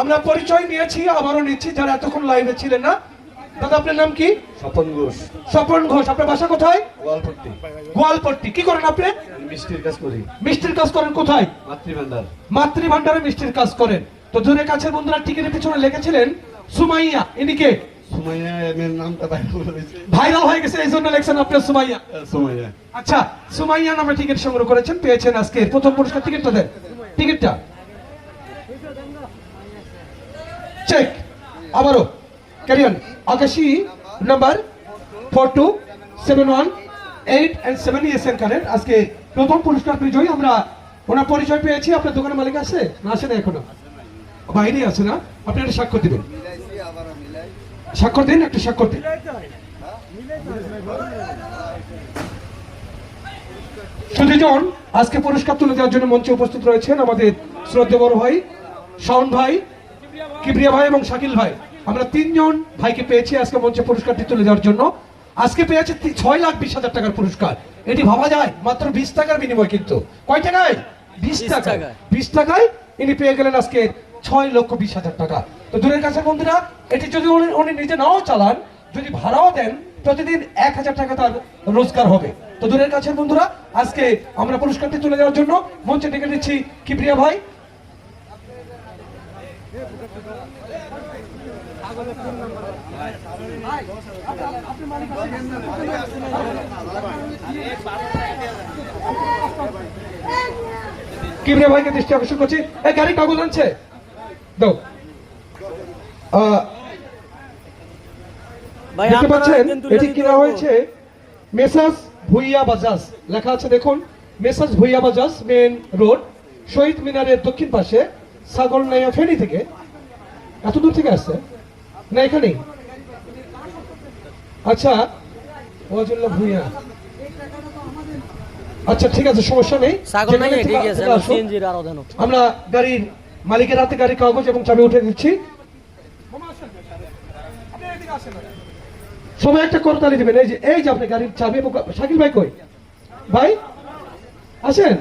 আমরা পরিচয় নিয়েছি, আবারও নিচ্ছি যারা এতক্ষণ লাইভে ছিলেন না। দাদা আপনার নাম কি? স্বপন ঘোষ। স্বপন ঘোষ, আপনার বাসা কোথায়? গোয়ালপট্টি। গোয়ালপট্টি। কি করেন আপনি? মিষ্টির কাজ করি। মিষ্টির কাজ করেন কোথায়? মাতৃভান্ডার। মাতৃভান্ডারে মিষ্টির কাজ করেন। তো দূরে কাছের বন্ধুরা টিকেটের পিছনে লিখেছিলেন সুমাইয়া, ইনি কে? সুমাইয়া এর নামটা ভাইরাল হয়ে গেছে এই জন্য লিখছেন আপনার সুমাইয়া। সুমাইয়া। আচ্ছা, সুমাইয়া নামে টিকিট সংগ্রহ করেছেন, পেয়েছেন আজকে প্রথম পুরস্কার। টিকিটটা দেন, টিকিটটা চেক। আবারও ক্যারি অন। আকাশী নাম্বার 4271 and 7 ESN কারেন্ট আজকে প্রথম পুরস্কার বিজয়ী। আমরা ওনার পরিচয় পেয়েছি। আপনার দোকানের মালিক আছে না? আসে না এখনো, বাইরে আছে না? আপনি একটা স্বাক্ষর দিবেন, স্বাক্ষর দিন, একটা স্বাক্ষর দিন। সুধীজন আজকে পুরস্কার তুলে দেওয়ার জন্য মঞ্চে উপস্থিত রয়েছেন আমাদের শ্রদ্ধেয় বড় ভাই শাওন ভাই, কিবরিয়া ভাই এবং শাকিল ভাই। আমরা তিনজন ভাইকে পেয়েছি আজকে মঞ্চে পুরস্কারটি তুলে দেওয়ার জন্য। আজকে পেয়েছে 6,20,000 টাকার পুরস্কার। এটি ভাবা যায় মাত্র 20 টাকার বিনিময়, কিন্তু কয় টাকায়? 20 টাকায়। 20 টাকায় ইনি পেয়ে গেলেন আজকে 6,20,000 টাকা। তো দূরের কাছে বন্ধুরা, এটি যদি উনি নিজে নাও চালান, যদি ভাড়াও দেন, প্রতিদিন 1,000 টাকা তার রোজগার হবে। তো দূরের কাছে বন্ধুরা, আজকে আমরা পুরস্কারটি তুলে দেওয়ার জন্য মঞ্চে ডেকে দিচ্ছি কিবরিয়া ভাই। কিবরিয়া ভাইকে দৃষ্টি আকর্ষণ করছি। এই গাড়ি কাগজ আনছে দাও। দেখতে পাচ্ছেন এটি কিনা হয়েছে মেসাজ ভুইয়া বাজাজ, লেখা আছে দেখুন, মেসাজ ভুইয়া বাজাজ, মেন রোড, শহীদ মিনারের দক্ষিণ পাশে, ছাগলনাইয়া ফেনী থেকে। এত দূর থেকে আসছে না এখানেই? আচ্ছা, ওয়াজুল্লাহ ভুইয়া। আচ্ছা ঠিক আছে, সমস্যা নেই। আমরা গাড়ির মালিকের হাতে গাড়ির কাগজ এবং চাবি উঠে দিচ্ছি। সবাই একটা করতালি দিবেন। এই যে আপনি গাড়ির চাবি এবং শাকিল ভাই কই? ভাই আসেন,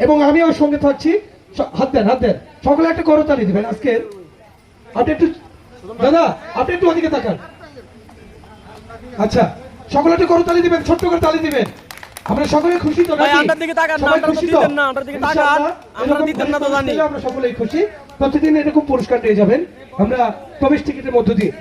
এবং আমি ওর সঙ্গে থাকছি। হাত দেন, হাত দেন, সকলে একটা করতালি দিবেন আজকে। আপনি একটু দাদা, আপনি একটু ওদিকে তাকান। আচ্ছা, সকলে একটু করতালি দিবেন, ছোট্ট করে তালি দিবেন। আমরা সকলে খুশি তো? আমরা সকলেই খুশি। প্রতিদিন এরকম পুরস্কার নিয়ে যাবেন আমরা প্রবেশ টিকিটের মধ্য দিয়ে।